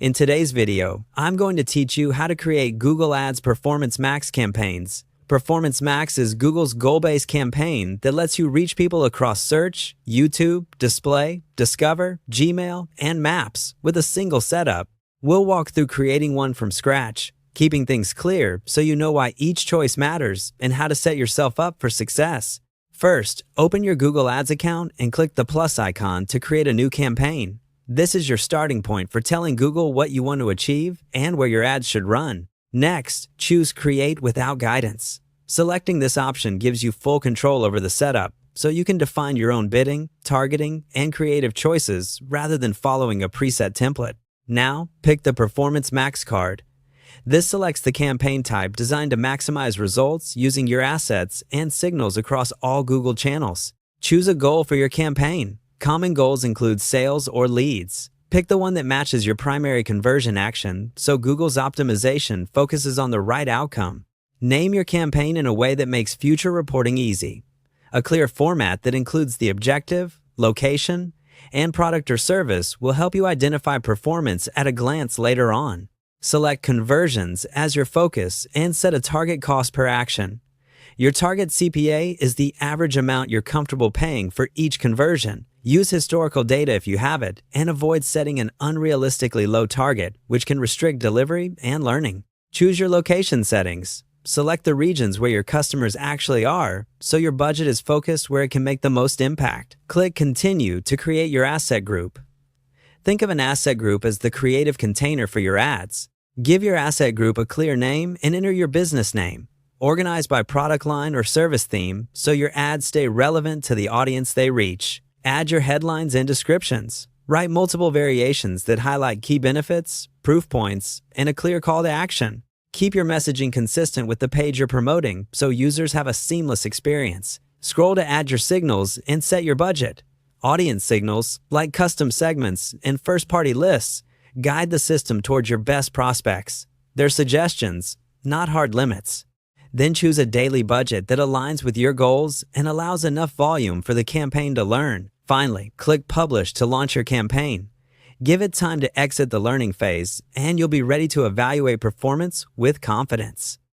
In today's video, I'm going to teach you how to create Google Ads Performance Max campaigns. Performance Max is Google's goal-based campaign that lets you reach people across search, YouTube, display, discover, Gmail, and Maps with a single setup. We'll walk through creating one from scratch, keeping things clear so you know why each choice matters and how to set yourself up for success. First, open your Google Ads account and click the plus icon to create a new campaign. This is your starting point for telling Google what you want to achieve and where your ads should run. Next, choose Create Without Guidance. Selecting this option gives you full control over the setup, so you can define your own bidding, targeting, and creative choices rather than following a preset template. Now, pick the Performance Max card. This selects the campaign type designed to maximize results using your assets and signals across all Google channels. Choose a goal for your campaign. Common goals include sales or leads. Pick the one that matches your primary conversion action, so Google's optimization focuses on the right outcome. Name your campaign in a way that makes future reporting easy. A clear format that includes the objective, location, and product or service will help you identify performance at a glance later on. Select conversions as your focus and set a target cost per action. Your target CPA is the average amount you're comfortable paying for each conversion. Use historical data if you have it, and avoid setting an unrealistically low target, which can restrict delivery and learning. Choose your location settings. Select the regions where your customers actually are, so your budget is focused where it can make the most impact. Click Continue to create your asset group. Think of an asset group as the creative container for your ads. Give your asset group a clear name and enter your business name. Organize by product line or service theme so your ads stay relevant to the audience they reach. Add your headlines and descriptions. Write multiple variations that highlight key benefits, proof points, and a clear call to action. Keep your messaging consistent with the page you're promoting so users have a seamless experience. Scroll to add your signals and set your budget. Audience signals, like custom segments and first-party lists, guide the system towards your best prospects. They're suggestions, not hard limits. Then choose a daily budget that aligns with your goals and allows enough volume for the campaign to learn. Finally, click Publish to launch your campaign. Give it time to exit the learning phase, and you'll be ready to evaluate performance with confidence.